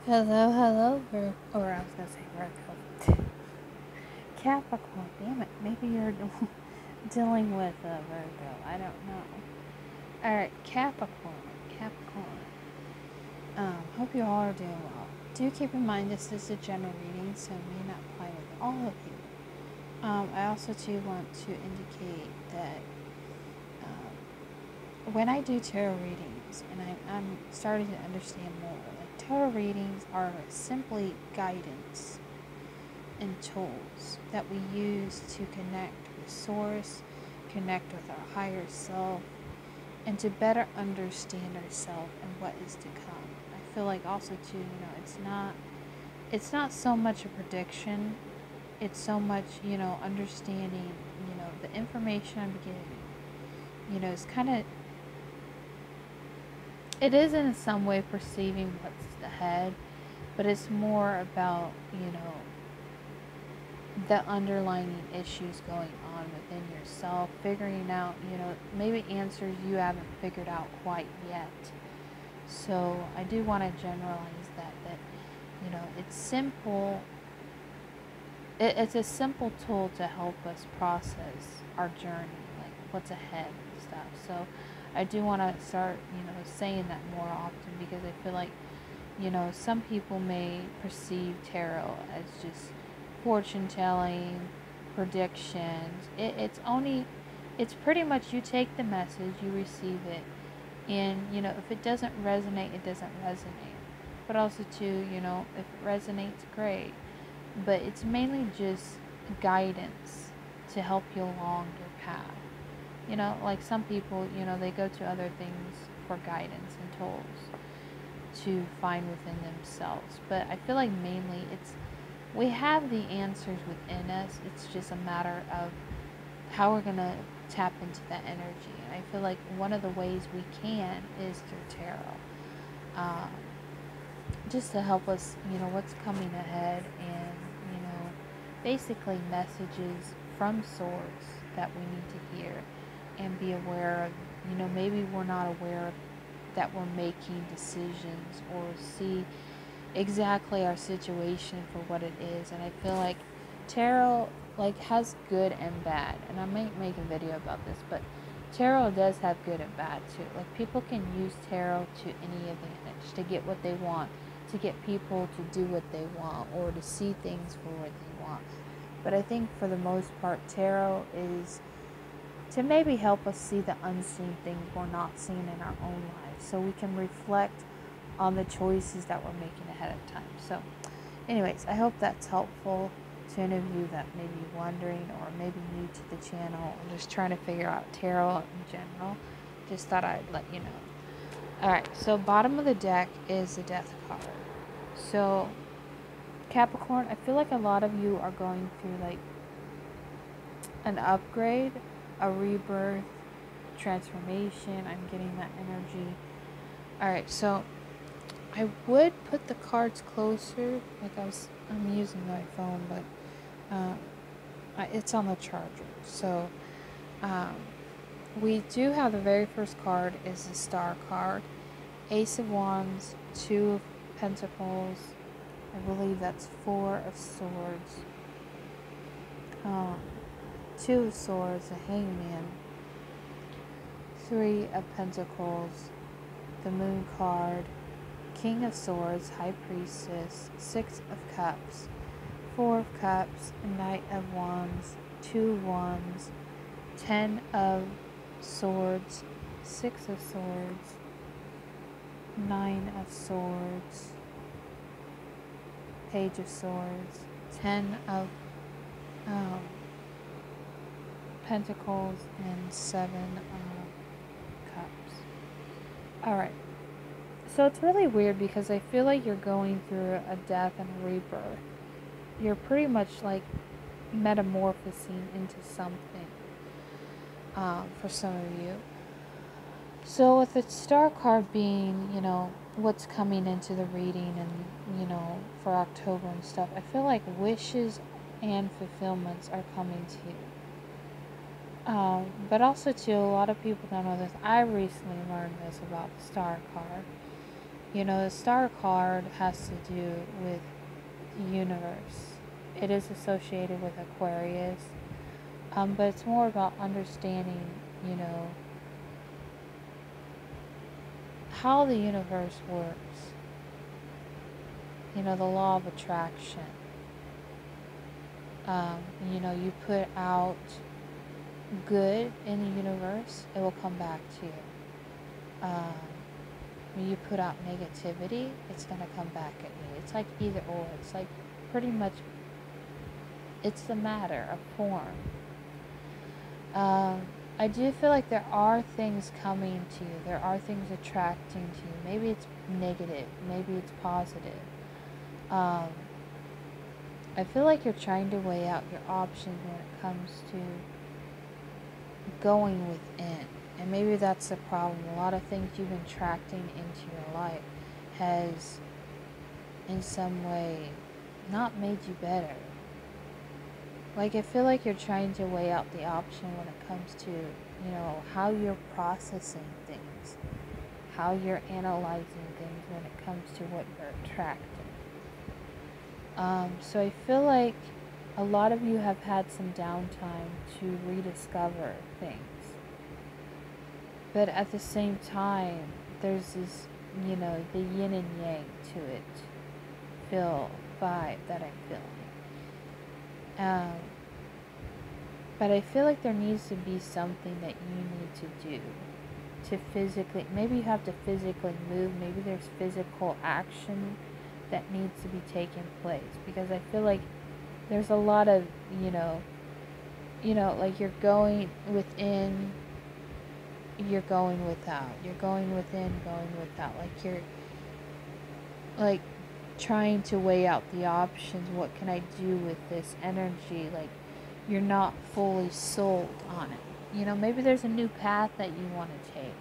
Hello, hello, or I was gonna say Virgo. Capricorn, damn it. Maybe you're dealing with a Virgo. I don't know. Alright, Capricorn. Capricorn. Hope you all are doing well. Do keep in mind this is a general reading, so it may not apply with all of you. I also too want to indicate that when I do tarot readings, and I'm starting to understand more, like tarot readings are simply guidance and tools that we use to connect with Source, connect with our higher self, and to better understand ourselves and what is to come. I feel like also too, it's not so much a prediction, it's so much, understanding, the information I'm getting, it's kind of, it is in some way perceiving what's ahead, but it's more about, the underlying issues going on within yourself, figuring out, maybe answers you haven't figured out quite yet. So I do want to generalize that, it's simple. It's a simple tool to help us process our journey, like what's ahead and stuff. So I do want to start, saying that more often because I feel like, some people may perceive tarot as just fortune telling, predictions. It's pretty much you take the message, you receive it, and, if it doesn't resonate, it doesn't resonate. But also, too, if it resonates, great. But it's mainly just guidance to help you along your path. Like some people, they go to other things for guidance and tools to find within themselves. But I feel like mainly we have the answers within us. It's just a matter of how we're going to tap into that energy. And I feel like one of the ways we can is through tarot. Just to help us, what's coming ahead and, basically messages from Source that we need to hear and be aware of. Maybe we're not aware of that we're making decisions or see exactly our situation for what it is. And I feel like tarot has good and bad, and I might make a video about this, but tarot does have good and bad too. Like people can use tarot to any advantage to get what they want, to get people to do what they want, or to see things for what they want. But I think for the most part, tarot is to maybe help us see the unseen things we're not seeing in our own lives, so we can reflect on the choices that we're making ahead of time. So anyways, I hope that's helpful to any of you that may be wondering or maybe new to the channel or just trying to figure out tarot in general. Just thought I'd let you know. Alright, so bottom of the deck is the Death card. So Capricorn, I feel like a lot of you are going through like an upgrade, a rebirth, transformation. I'm getting that energy. Alright, so I would put the cards closer, like I'm using my phone, but it's on the charger. So we do have the very first card is the Star card, Ace of Wands, Two of Pentacles, I believe that's Four of Swords, Two of Swords, the Hangman, Three of Pentacles, the Moon card, King of Swords, High Priestess, Six of Cups, Four of Cups, Knight of Wands, Two of Wands, Ten of Swords, Six of Swords, Nine of Swords, Page of Swords, Ten of Pentacles, and Seven of Cups. Alright. So it's really weird because I feel like you're going through a death and a rebirth. You're pretty much like metamorphosing into something for some of you. So with the Star card being, what's coming into the reading and, for October and stuff, I feel like wishes and fulfillments are coming to you. But also too, a lot of people don't know this. I recently learned this about the Star card. You know, the star card has to do with the universe. It is associated with Aquarius, but it's more about understanding, you know, how the universe works. You know, the law of attraction. You know, you put out good in the universe, it will come back to you. When you put out negativity, it's going to come back at you. It's like either or. It's like pretty much, it's the matter of form. I do feel like there are things coming to you. There are things attracting to you. Maybe it's negative. Maybe it's positive. I feel like you're trying to weigh out your options when it comes to going within. And maybe that's the problem. A lot of things you've been attracting into your life has in some way not made you better. Like, I feel like you're trying to weigh out the option when it comes to, you know, how you're processing things, how you're analyzing things when it comes to what you're attracting. So I feel like a lot of you have had some downtime to rediscover things. But at the same time, there's this, you know, the yin and yang to it, vibe that I'm feeling. But I feel like there needs to be something that you need to do to physically, maybe you have to physically move, maybe there's physical action that needs to be taking place, because I feel like there's a lot of, you know, like you're going within, you're going without, you're going within, going without, like you're like trying to weigh out the options. What can I do with this energy? Like, you're not fully sold on it. You know, maybe there's a new path that you want to take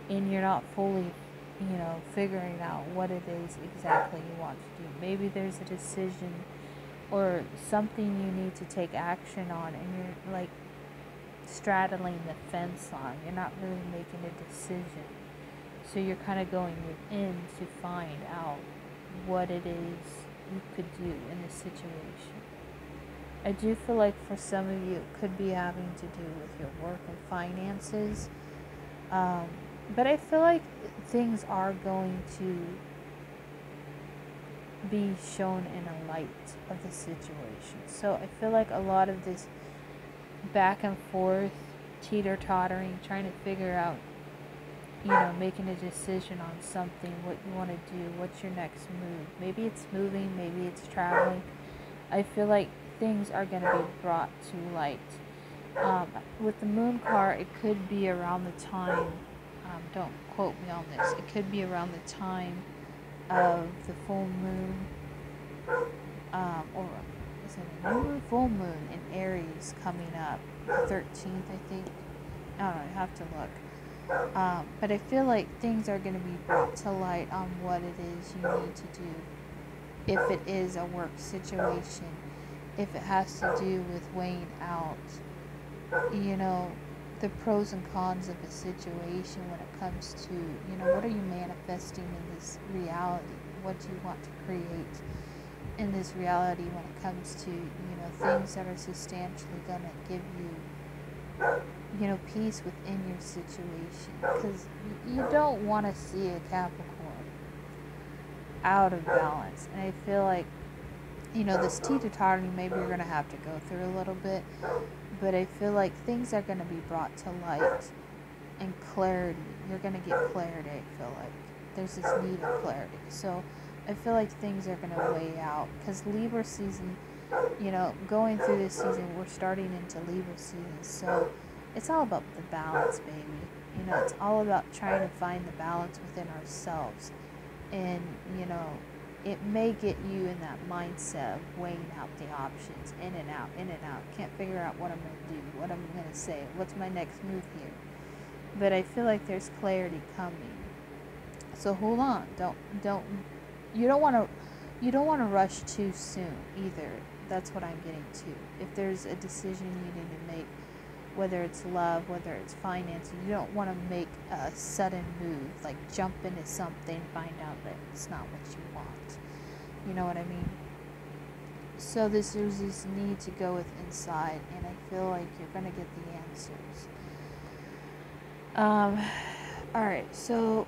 and you're not fully, you know, figuring out what it is exactly you want to do. Maybe there's a decision or something you need to take action on and you're like straddling the fence on. You're not really making a decision. So you're kind of going within to find out what it is you could do in this situation. I do feel like for some of you it could be having to do with your work and finances. But I feel like things are going to be shown in a light of the situation. So I feel like a lot of this back and forth, teeter-tottering, trying to figure out, you know, making a decision on something, what you want to do, what's your next move. Maybe it's moving, maybe it's traveling. I feel like things are going to be brought to light. With the moon card, it could be around the time, don't quote me on this, it could be around the time of the full moon, or is it a new moon? Full moon in Aries coming up, the 13th, I think. I don't know, I have to look. But I feel like things are going to be brought to light on what it is you need to do. If it is a work situation, if it has to do with weighing out, you know, the pros and cons of a situation when it comes to, you know, what are you manifesting in this reality? What do you want to create in this reality when it comes to, you know, things that are substantially going to give you, you know, peace within your situation? Because you don't want to see a Capricorn out of balance. And I feel like, you know, this teeter-tottering, maybe you're going to have to go through a little bit, but I feel like things are going to be brought to light and clarity. You're going to get clarity, I feel like. There's this need of clarity. So I feel like things are going to weigh out, because Libra season, you know, going through this season, we're starting into Libra season, so it's all about the balance, baby. You know, it's all about trying to find the balance within ourselves. And, you know, it may get you in that mindset of weighing out the options, in and out, in and out. Can't figure out what I'm going to do, what I'm going to say, what's my next move here. But I feel like there's clarity coming. So hold on. You don't want to rush too soon either. That's what I'm getting to. If there's a decision you need to make, whether it's love, whether it's finance. You don't want to make a sudden move, like jump into something, find out that it's not what you want. You know what I mean? So there's this need to go with inside, and I feel like you're going to get the answers. Alright, so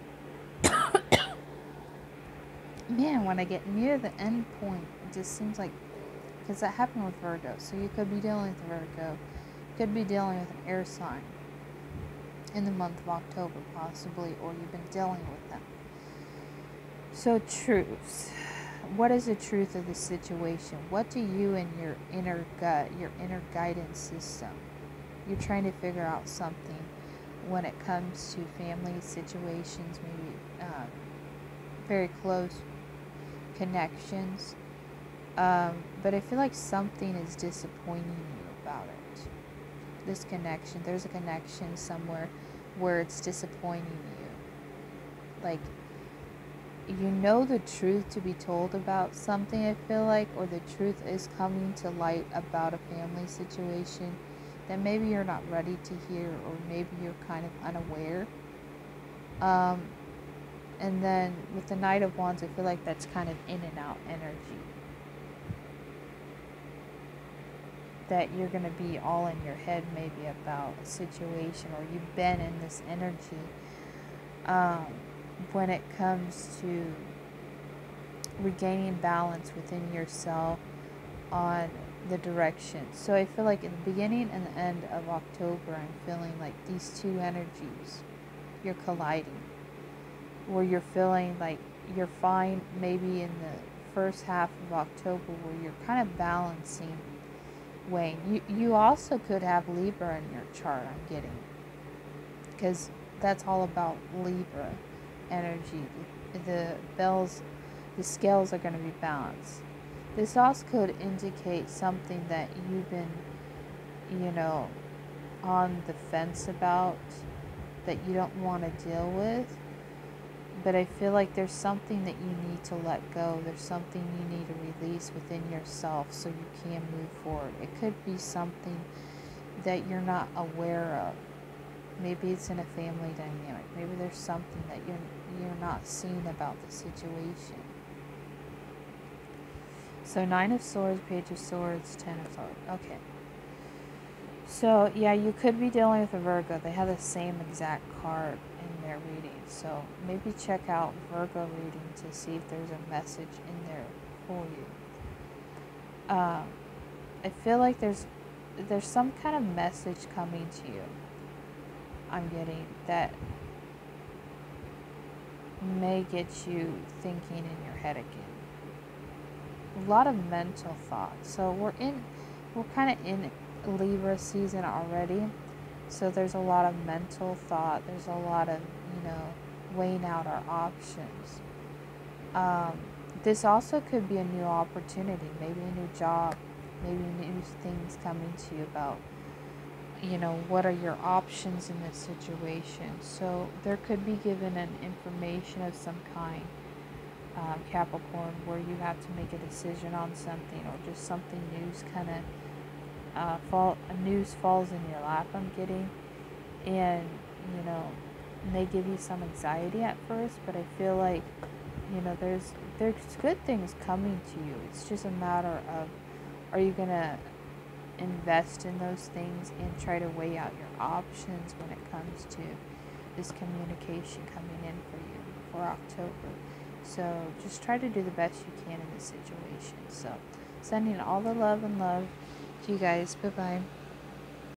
man, when I get near the end point, it just seems like, because that happened with Virgo, so you could be dealing with Virgo, you could be dealing with an air sign in the month of October possibly, or you've been dealing with them. So truths. What is the truth of the situation? What do you and your inner gut, your inner guidance system, you're trying to figure out something when it comes to family situations, maybe very close connections. But I feel like something is disappointing you about it. This connection, there's a connection somewhere where it's disappointing you. Like, you know the truth to be told about something, I feel like, or the truth is coming to light about a family situation that maybe you're not ready to hear, or maybe you're kind of unaware. And then with the Knight of Wands, I feel like that's kind of in and out energy. That you're going to be all in your head maybe about a situation, or you've been in this energy when it comes to regaining balance within yourself on the direction. So I feel like in the beginning and the end of October, I'm feeling like these two energies, you're colliding. Where you're feeling like you're fine maybe in the first half of October, where you're kind of balancing, weighing. You also could have Libra in your chart, I'm getting. Because that's all about Libra energy. The scales are going to be balanced. This also could indicate something that you've been, on the fence about, that you don't want to deal with. But I feel like there's something that you need to let go. There's something you need to release within yourself so you can move forward. It could be something that you're not aware of. Maybe it's in a family dynamic. Maybe there's something that you're not seeing about the situation. So 9 of Swords, Page of Swords, 10 of Swords. Okay. So, yeah, you could be dealing with a Virgo. They have the same exact card in their reading. So maybe check out Virgo reading to see if there's a message in there for you. I feel like there's some kind of message coming to you, I'm getting, that may get you thinking in your head again. A lot of mental thoughts. So we're kind of in Libra season already. So there's a lot of mental thought. There's a lot of, weighing out our options. This also could be a new opportunity, maybe a new job, maybe new things coming to you about, what are your options in this situation. So there could be given an information of some kind, Capricorn, where you have to make a decision on something, or just something news kind of news falls in your lap, I'm getting, and may give you some anxiety at first, but I feel like there's good things coming to you. It's just a matter of, are you gonna invest in those things and try to weigh out your options when it comes to this communication coming in for you for October. So just try to do the best you can in this situation. So sending all the love and love to you guys. Bye bye.